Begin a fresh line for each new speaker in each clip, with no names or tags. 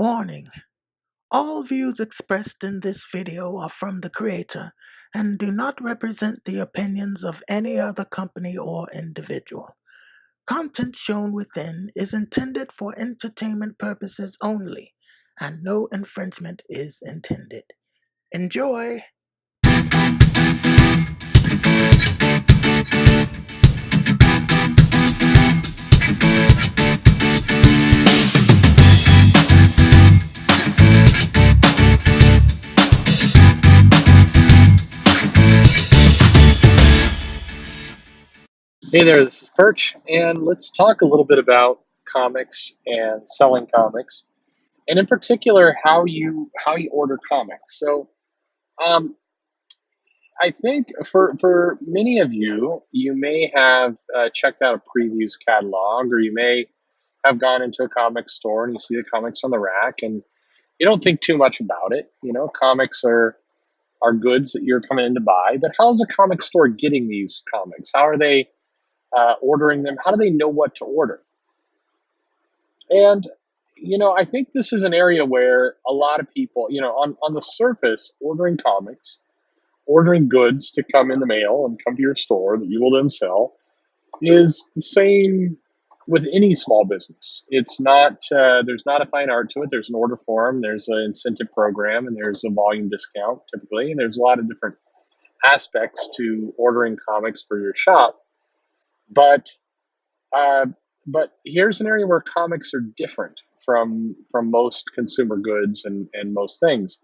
Warning: all views expressed in this video are from the creator and do not represent the opinions of any other company or individual. Content shown within is intended for entertainment purposes only, and no infringement is intended. Enjoy!
Hey there, this is Perch, and let's talk a little bit about comics and selling comics, and in particular how you order comics. Um, I think for many of you, you may have checked out a previews catalog, or you may have gone into a comic store and you see the comics on the rack, and you don't think too much about it. You know, comics are goods that you're coming in to buy, but how's a comic store getting these comics? How are they ordering them? How do they know what to order? And, I think this is an area where a lot of people, on the surface, ordering comics, ordering goods to come in the mail and come to your store that you will then sell is the same with any small business. It's not, there's not a fine art to it. There's an order form, there's an incentive program, and there's a volume discount typically. And there's a lot of different aspects to ordering comics for your shop. But Uh, but here's an area where comics are different from most consumer goods and most things.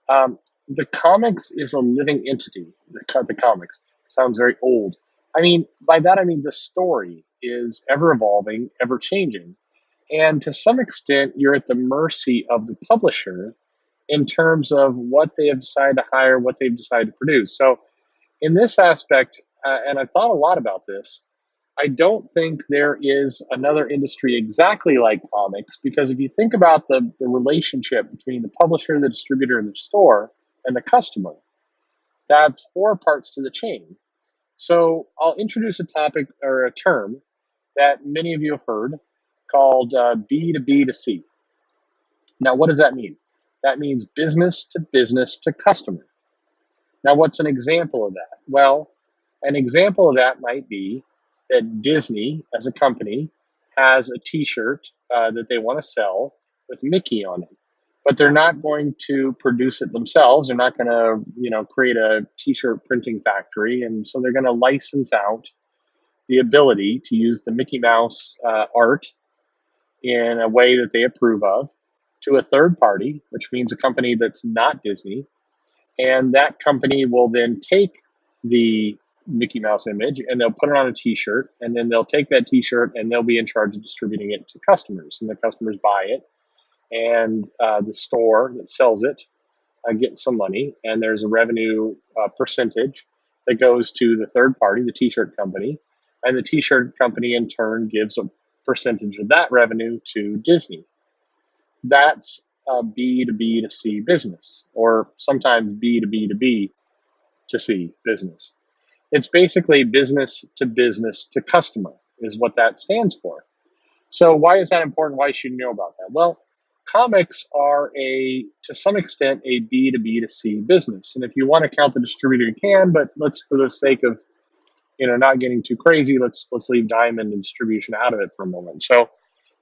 The comics is a living entity. The comics sounds very old. I mean, by that I mean the story is ever evolving, ever changing, and to some extent, you're at the mercy of the publisher in terms of what they have decided to hire, what they've decided to produce. So, in this aspect, and I've thought a lot about this, I don't think there is another industry exactly like comics because if you think about the relationship between the publisher, the distributor, and the store, and the customer, that's four parts to the chain. So I'll introduce a topic or a term that many of you have heard called B to B to C. Now, what does that mean? That means business to customer. Now, what's an example of that? Well, an example of that might be that Disney, as a company, has a T-shirt that they want to sell with Mickey on it, but they're not going to produce it themselves. They're not going to, create a T-shirt printing factory, and so they're going to license out the ability to use the Mickey Mouse art in a way that they approve of to a third party, which means a company that's not Disney, and that company will then take the Mickey Mouse image and they'll put it on a t-shirt, and then they'll take that t-shirt and they'll be in charge of distributing it to customers, and the customers buy it, and the store that sells it gets some money, and there's a revenue percentage that goes to the third party, the t-shirt company, and the t-shirt company in turn gives a percentage of that revenue to Disney. That's B to B to C business, or sometimes B to B to B to C business. It's basically business to customer is what that stands for. So why is that important? Why should you know about that? Well, comics are to some extent, a B to B to C business. And if you want to count the distributor, you can, but let's, for the sake of, not getting too crazy, let's leave Diamond and distribution out of it for a moment. So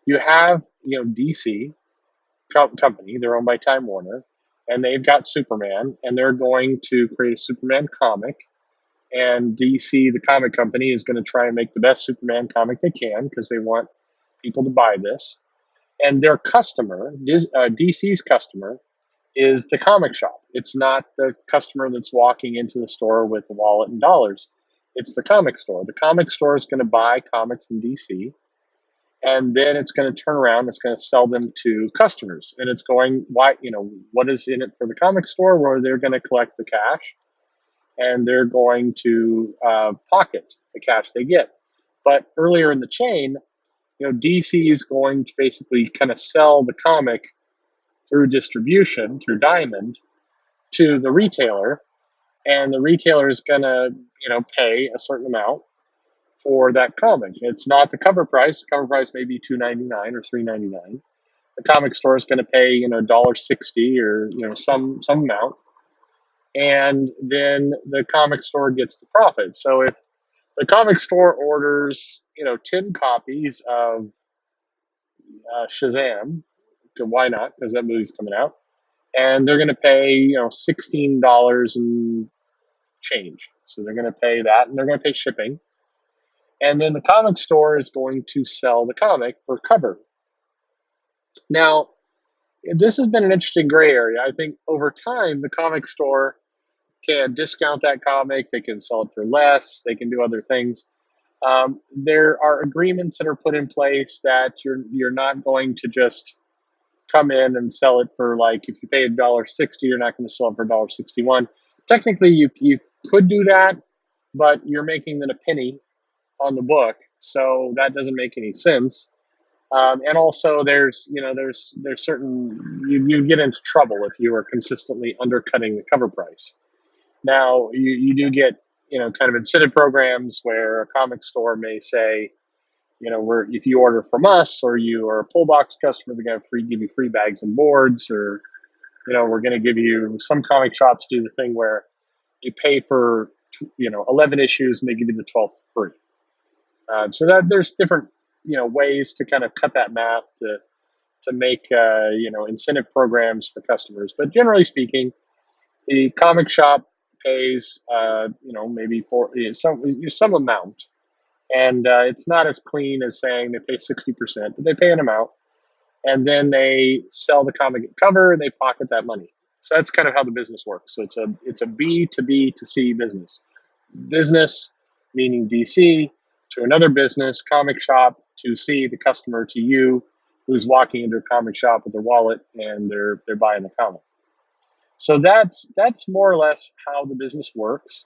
you have, DC company, they're owned by Time Warner, and they've got Superman, and they're going to create a Superman comic. And DC, the comic company, is going to try and make the best Superman comic they can because they want people to buy this. And their customer, DC's customer, is the comic shop. It's not the customer that's walking into the store with a wallet and dollars. It's the comic store. The comic store is going to buy comics from DC, and then it's going to turn around. It's going to sell them to customers. And it's going, what is in it for the comic store? Where they're going to collect the cash, and they're going to pocket the cash they get. But earlier in the chain, DC is going to basically kind of sell the comic through distribution, through Diamond, to the retailer, and the retailer is going to, pay a certain amount for that comic. It's not the cover price. The cover price may be $2.99 or $3.99. The comic store is going to pay, $1.60 or, some amount. And then the comic store gets the profit. So if the comic store orders, 10 copies of Shazam, why not? Because that movie's coming out. And they're going to pay, $16 and change. So they're going to pay that, and they're going to pay shipping. And then the comic store is going to sell the comic for cover. Now, this has been an interesting gray area. I think over time, the comic store can discount that comic. They can sell it for less. They can do other things. There are agreements that are put in place that you're not going to just come in and sell it for, like, if you pay $1.60, you're not going to sell it for $1.61. Technically, you could do that, but you're making then a penny on the book, so that doesn't make any sense. And also, there's certain you get into trouble if you are consistently undercutting the cover price. Now, you do get kind of incentive programs where a comic store may say, if you order from us or you are a pull box customer, they're going to give you free bags and boards, or we're going to give you. Some comic shops do the thing where you pay for 11 issues and they give you the 12th free. So that there's different ways to kind of cut that math to make incentive programs for customers. But generally speaking, the comic shop pays maybe for some amount, and it's not as clean as saying they pay 60%, but they pay an amount, and then they sell the comic at cover and they pocket that money. So that's kind of how the business works. So it's a B to B to C business. Business meaning DC to another business, comic shop, to C, the customer, to you, who's walking into a comic shop with their wallet and they're buying the comic. So that's more or less how the business works.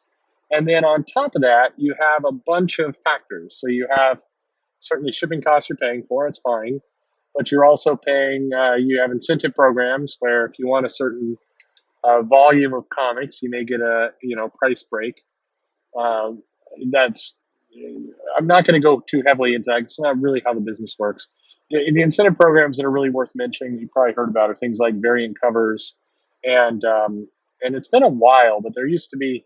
And then on top of that, you have a bunch of factors. So you have certainly shipping costs you're paying for, it's fine. But you're also paying, you have incentive programs where if you want a certain volume of comics, you may get a price break. That's I'm not going to go too heavily into that. It's not really how the business works. The incentive programs that are really worth mentioning, you probably heard about, are things like variant covers, and it's been a while, but there used to be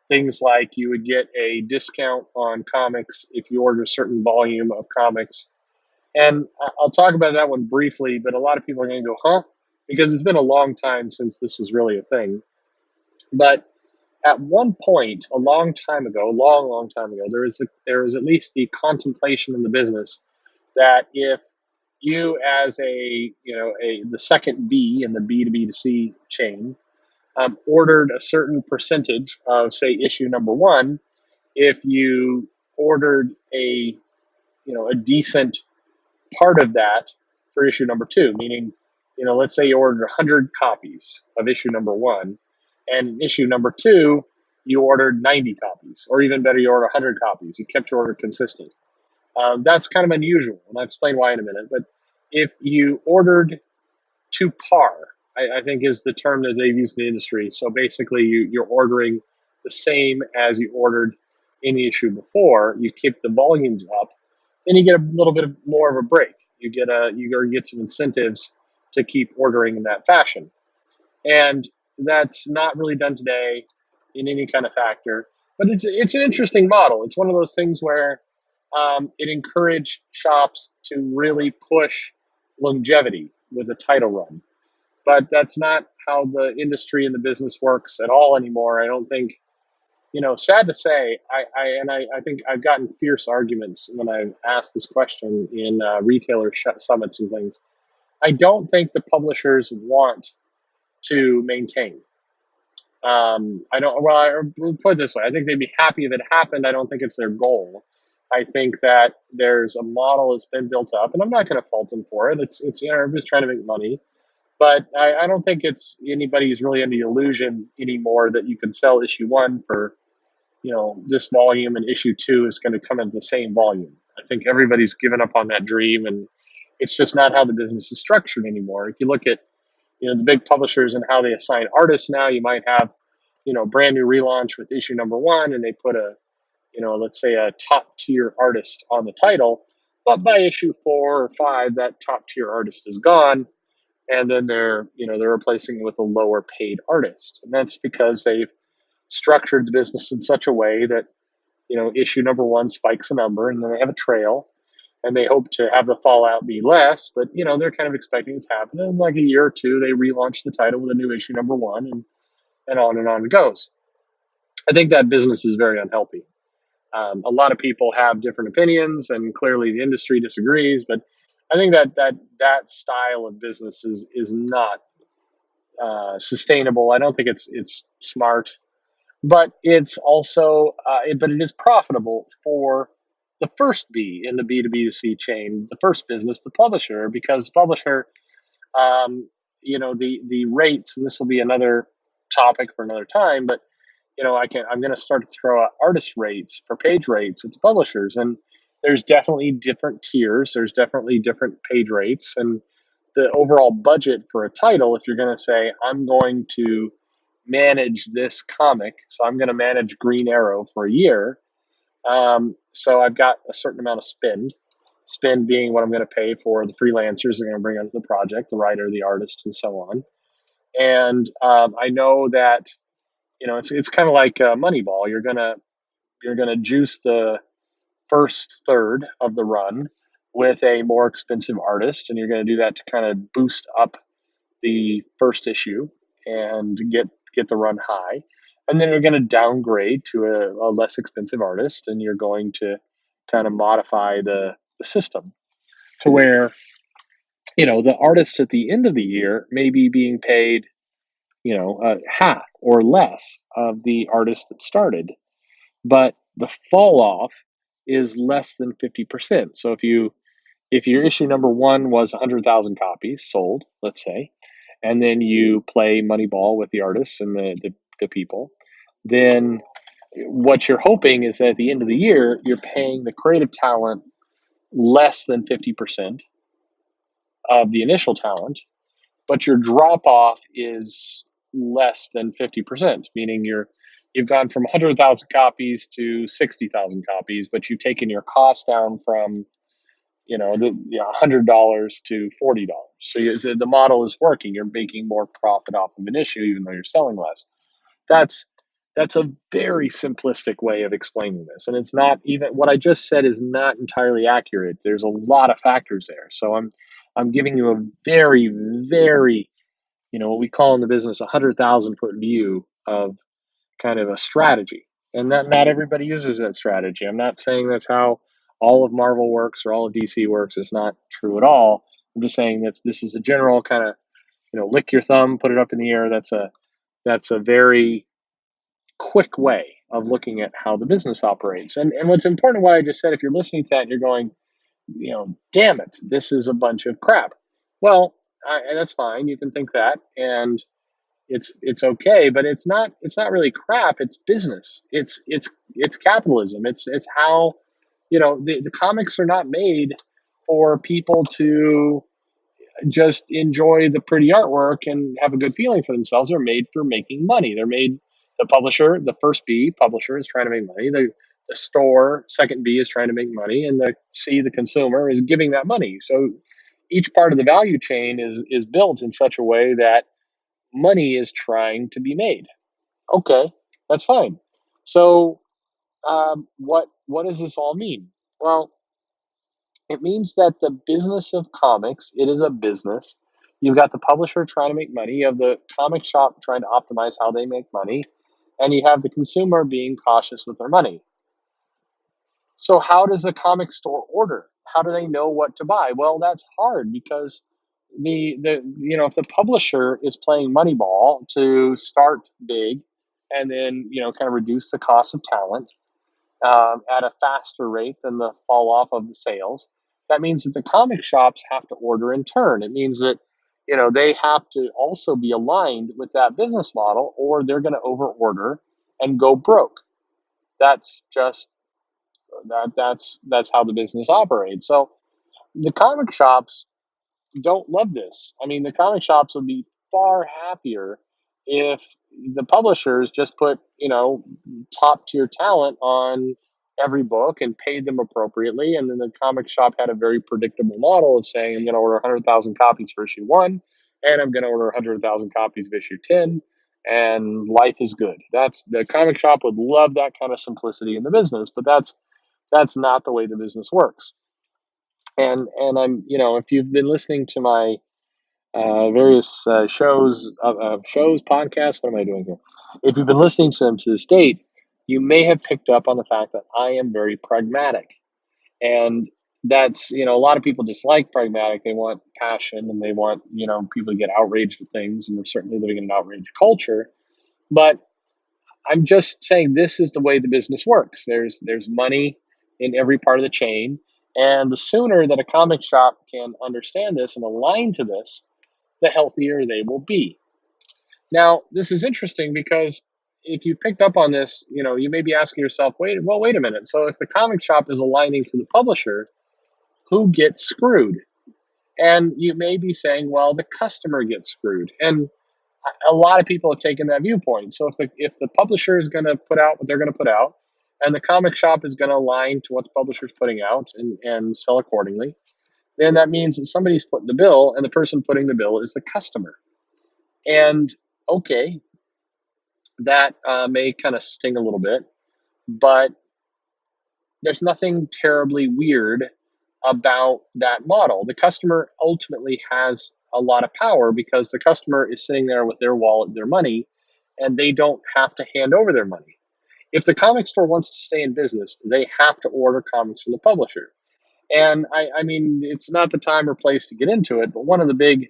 things like you would get a discount on comics if you order a certain volume of comics. And I'll talk about that one briefly, but a lot of people are going to go, huh? Because it's been a long time since this was really a thing. But at one point, a long time ago, there was at least the contemplation in the business that if you, as the second B in the B to B to C chain, ordered a certain percentage of, say, issue number one, if you ordered a decent part of that for issue number two, meaning, let's say you ordered 100 copies of issue number one, and in issue number two, you ordered 90 copies, or even better, you ordered 100 copies. You kept your order consistent. That's kind of unusual, and I'll explain why in a minute. But if you ordered to par, I think is the term that they've used in the industry. So basically, you're ordering the same as you ordered in the issue before. You keep the volumes up, then you get a little bit more of a break. You get some incentives to keep ordering in that fashion, and that's not really done today in any kind of factor. But it's an interesting model. It's one of those things where it encouraged shops to really push longevity with a title run. But that's not how the industry and the business works at all anymore. I don't think, sad to say, I think I've gotten fierce arguments when I've asked this question in retailer summits and things. I don't think the publishers want to maintain. I don't. Well, I'll put it this way: I think they'd be happy if it happened. I don't think it's their goal. I think that there's a model that's been built up, and I'm not going to fault them for it. It's everybody's trying to make money, but I don't think it's anybody who's really under the illusion anymore that you can sell issue one for this volume, and issue two is going to come in the same volume. I think everybody's given up on that dream, and it's just not how the business is structured anymore. If you look at the big publishers and how they assign artists now, you might have brand new relaunch with issue number one, and they put let's say a top tier artist on the title, but by issue 4 or 5, that top tier artist is gone, and then they're replacing it with a lower paid artist, and that's because they've structured the business in such a way that issue number one spikes a number, and then they have a trail, and they hope to have the fallout be less. But they're kind of expecting this to happen. And in like a year or two, they relaunch the title with a new issue number one, and on it goes. I think that business is very unhealthy. A lot of people have different opinions, and clearly the industry disagrees. But I think that style of business is not sustainable. I don't think it's smart, but it's also but it is profitable for the first B in the B2B2C chain, the first business, the publisher, because the publisher, the rates, and this will be another topic for another time, but I'm going to start to throw out artist rates per page rates at the publishers, and there's definitely different tiers. There's definitely different page rates, and the overall budget for a title. If you're going to say I'm going to manage this comic, so I'm going to manage Green Arrow for a year, so I've got a certain amount of spend. Spend being what I'm going to pay for the freelancers that are going to bring onto the project, the writer, the artist, and so on. And I know that it's kind of like Moneyball. You're gonna juice the first third of the run with a more expensive artist, and you're going to do that to kind of boost up the first issue and get the run high. And then you're going to downgrade to a less expensive artist, and you're going to kind of modify the system to where the artist at the end of the year may be being paid half or less of the artist that started, but the fall off is less than 50%. So if your issue number one was 100,000 copies sold, let's say, and then you play Moneyball with the artists and the people, then what you're hoping is that at the end of the year, you're paying the creative talent less than 50% of the initial talent, but your drop off is less than 50%, meaning you've gone from 100,000 copies to 60,000 copies, but you've taken your cost down from $100 to $40. So the model is working. You're making more profit off of an issue, even though you're selling less. That's a very simplistic way of explaining this, and it's not even what I just said is not entirely accurate. There's a lot of factors there. So I'm giving you a very, very what we call in the business 100,000 foot view of kind of a strategy, and not everybody uses that strategy. I'm not saying that's how all of Marvel works or all of DC works. It's not true at all. I'm just saying that this is a general kind of lick your thumb, put it up in the air. That's a very quick way of looking at how the business operates. And what's important, what I just said, if you're listening to that and you're going, damn it, this is a bunch of crap. Well, and that's fine. You can think that, and it's okay, but it's not really crap. It's business. It's capitalism. It's how the comics are not made for people to just enjoy the pretty artwork and have a good feeling for themselves. They're made for making money. They're made, the publisher, the first B publisher is trying to make money. The store, second B, is trying to make money, and the C, the consumer, is giving that money. So each part of the value chain is built in such a way that money is trying to be made. Okay, that's fine. So what does this all mean? Well, it means that the business of comics, it is a business. You've got the publisher trying to make money, you have the comic shop trying to optimize how they make money, and you have the consumer being cautious with their money. So how does the comic store order? How do they know what to buy? Well, that's hard because if the publisher is playing Moneyball to start big and then kind of reduce the cost of talent at a faster rate than the fall off of the sales, that means that the comic shops have to order in turn. It means that they have to also be aligned with that business model, or they're going to over order and go broke. That's just that's how the business operates. So the comic shops don't love this. I mean, the comic shops would be far happier if the publishers just put, top tier talent on every book and paid them appropriately. And then the comic shop had a very predictable model of saying, I'm going to order 100,000 copies for issue one. and I'm going to order 100,000 copies of issue 10, and life is good. That's the comic shop would love that kind of simplicity in the business, but that's not the way the business works. And I'm, if you've been listening to my various shows, podcasts. What am I doing here? If you've been listening to them to this date, you may have picked up on the fact that I am very pragmatic, and that's a lot of people dislike pragmatic. They want passion, and they want people to get outraged at things, and we're certainly living in an outraged culture. But I'm just saying this is the way the business works. There's money in every part of the chain, and the sooner that a comic shop can understand this and align to this, the healthier they will be. Now, this is interesting because if you picked up on this, you may be asking yourself, wait a minute. So if the comic shop is aligning to the publisher, who gets screwed? And you may be saying, well, the customer gets screwed. And a lot of people have taken that viewpoint. So if the publisher is going to put out what they're going to put out, and the comic shop is going to align to what the publisher is putting out and sell accordingly, then that means that somebody's footing the bill, and the person putting the bill is the customer. And okay, that may kind of sting a little bit, but there's nothing terribly weird about that model. The customer ultimately has a lot of power because the customer is sitting there with their wallet, their money, and they don't have to hand over their money. If the comic store wants to stay in business, they have to order comics from the publisher. And I mean, it's not the time or place to get into it, but one of the big,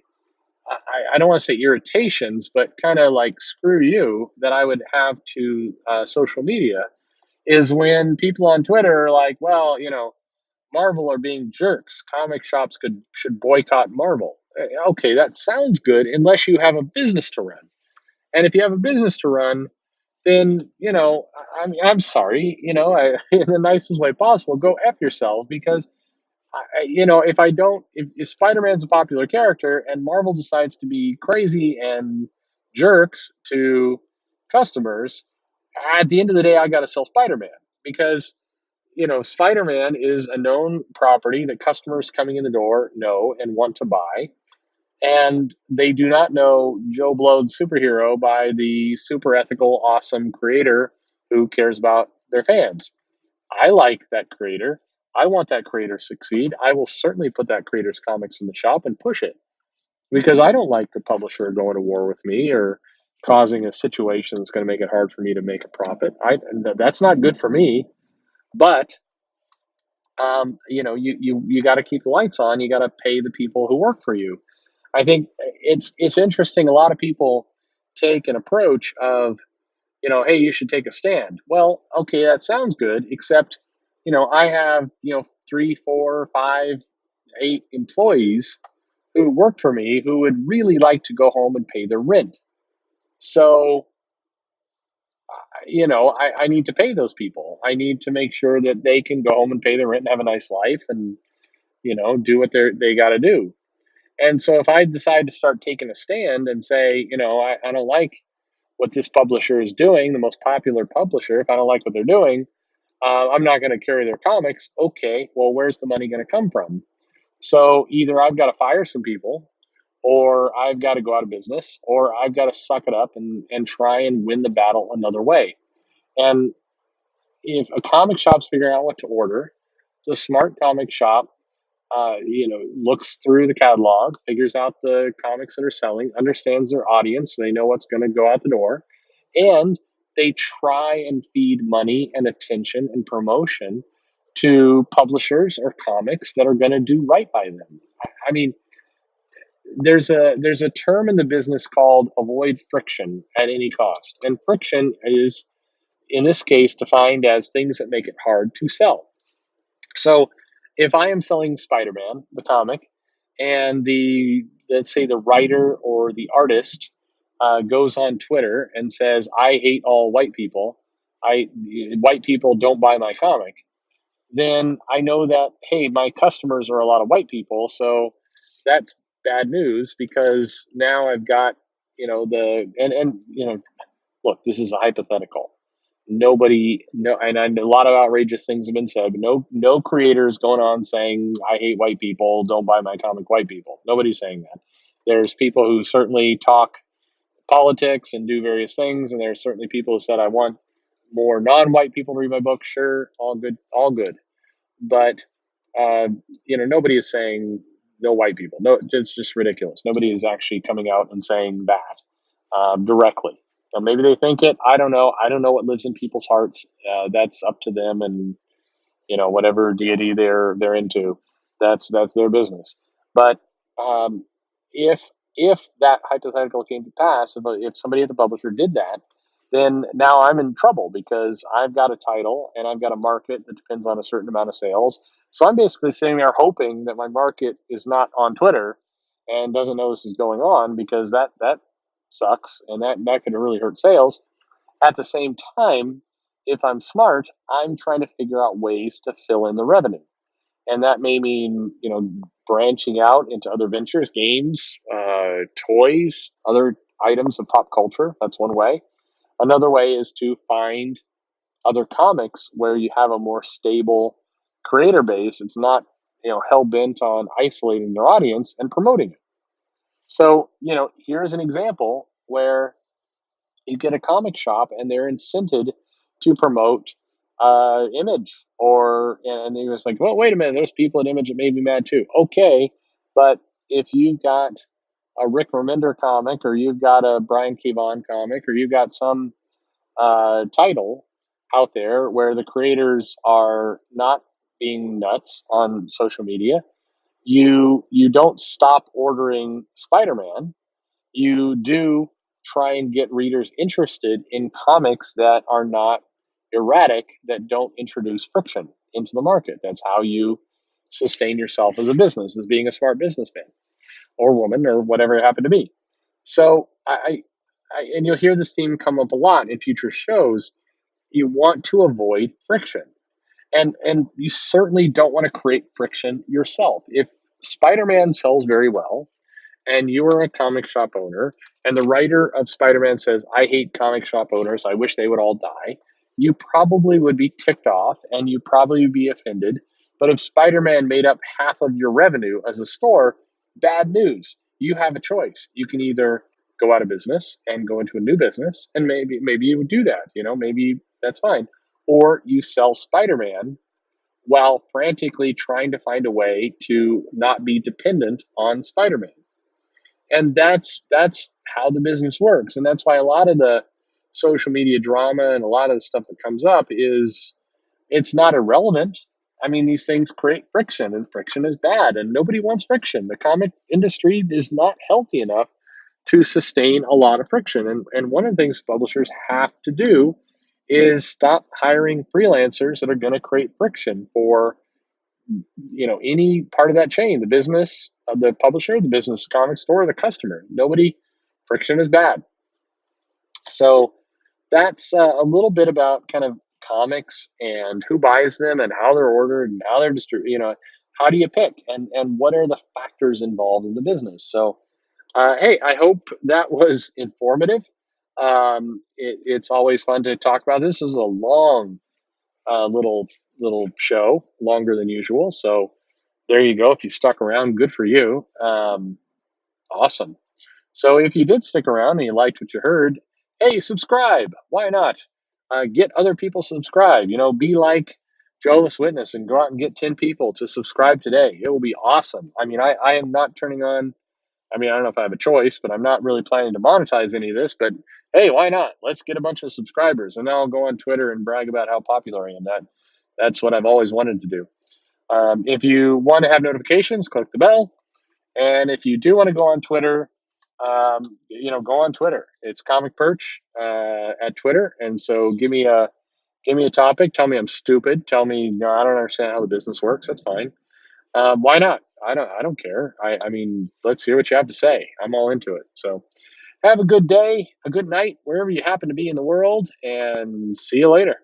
I don't want to say irritations, but kind of like screw you that I would have to social media is when people on Twitter are like, well, Marvel are being jerks. Comic shops should boycott Marvel. Okay, that sounds good unless you have a business to run. And if you have a business to run, then I mean, I'm sorry, in the nicest way possible, go f yourself because if I don't, if Spider Man's a popular character and Marvel decides to be crazy and jerks to customers, at the end of the day, I got to sell Spider Man because Spider Man is a known property that customers coming in the door know and want to buy. And they do not know Joe Blow's superhero by the super ethical, awesome creator who cares about their fans. I like that creator. I want that creator to succeed. I will certainly put that creator's comics in the shop and push it because I don't like the publisher going to war with me or causing a situation that's going to make it hard for me to make a profit. That's not good for me. But you got to keep the lights on. You got to pay the people who work for you. I think it's interesting. A lot of people take an approach of hey, you should take a stand. Well, okay, that sounds good, except, I have, 3, 4, 5, 8 employees who work for me who would really like to go home and pay their rent. So, I need to pay those people. I need to make sure that they can go home and pay their rent and have a nice life and, do what they got to do. And so if I decide to start taking a stand and say, I don't like what this publisher is doing, the most popular publisher, if I don't like what they're doing, I'm not going to carry their comics. Okay, well, where's the money going to come from? So either I've got to fire some people, or I've got to go out of business, or I've got to suck it up and try and win the battle another way. And if a comic shop's figuring out what to order, the smart comic shop looks through the catalog, figures out the comics that are selling, understands their audience, so they know what's going to go out the door, and they try and feed money and attention and promotion to publishers or comics that are going to do right by them. I mean, there's a term in the business called avoid friction at any cost, and friction is in this case defined as things that make it hard to sell. So if I am selling Spider-Man, the comic, and let's say the writer or the artist goes on Twitter and says, "I hate all white people. White people don't buy my comic," then I know that hey, my customers are a lot of white people, so that's bad news because now I've got look, this is a hypothetical. Nobody, no, and a lot of outrageous things have been said, but no creators going on saying I hate white people, don't buy my comic, white people. Nobody's saying that. There's people who certainly talk politics and do various things, and there's certainly people who said, I want more non-white people to read my book. Sure, all good, all good. But uh, nobody is saying no white people. No, it's just ridiculous. Nobody is actually coming out and saying that directly. Now, maybe they think it. I don't know. I don't know what lives in people's hearts. That's up to them, and whatever deity they're into, that's their business. But um, if if that hypothetical came to pass, if somebody at the publisher did that, then now I'm in trouble because I've got a title and I've got a market that depends on a certain amount of sales. So I'm basically sitting there hoping that my market is not on Twitter and doesn't know this is going on, because that sucks, and that could really hurt sales. At the same time, if I'm smart, I'm trying to figure out ways to fill in the revenue. And that may mean, branching out into other ventures, games, toys, other items of pop culture. That's one way. Another way is to find other comics where you have a more stable creator base. It's not, hell bent on isolating their audience and promoting it. So, here's an example where you get a comic shop and they're incented to promote Image, and he was like, well, wait a minute, there's people at Image that made me mad too. Okay, but if you've got a Rick Remender comic, or you've got a Brian K. Vaughan comic, or you've got some title out there where the creators are not being nuts on social media, you don't stop ordering Spider-Man. You do try and get readers interested in comics that are not erratic, that don't introduce friction into the market. That's how you sustain yourself as a business, as being a smart businessman or woman or whatever it happened to be. So and you'll hear this theme come up a lot in future shows. You want to avoid friction, and you certainly don't want to create friction yourself. If Spider-Man sells very well, and you are a comic shop owner, and the writer of Spider-Man says, I hate comic shop owners, I wish they would all die, you probably would be ticked off and you probably would be offended. But if Spider-Man made up half of your revenue as a store, bad news. You have a choice. You can either go out of business and go into a new business, and maybe you would do that, maybe that's fine. Or you sell Spider-Man while frantically trying to find a way to not be dependent on Spider-Man. And that's how the business works, and that's why a lot of the social media drama and a lot of the stuff that comes up is, it's not irrelevant. I mean, these things create friction, and friction is bad, and nobody wants friction. The comic industry is not healthy enough to sustain a lot of friction, and one of the things publishers have to do is stop hiring freelancers that are going to create friction for any part of that chain, the business of the publisher, the business comic store, the customer. Nobody, friction is bad. So that's a little bit about kind of comics and who buys them and how they're ordered and how they're distributed. How do you pick, and what are the factors involved in the business? So hey, I hope that was informative. It's always fun to talk about. This is a long little show, longer than usual. So there you go. If you stuck around, good for you. Awesome. So if you did stick around and you liked what you heard, hey, subscribe. Why not? Get other people subscribe. Be like Jehovah's Witness and go out and get 10 people to subscribe today. It will be awesome. I mean, I am not turning on, I mean, I don't know if I have a choice, but I'm not really planning to monetize any of this. But hey, why not? Let's get a bunch of subscribers, and then I'll go on Twitter and brag about how popular I am. That's what I've always wanted to do. If you want to have notifications, click the bell. And if you do want to go on Twitter, go on Twitter. It's Comic Perch at Twitter. And so give me a topic. Tell me I'm stupid. Tell me, no, I don't understand how the business works. That's fine. Why not? I don't care. I mean, let's hear what you have to say. I'm all into it. So have a good day, a good night, wherever you happen to be in the world, and see you later.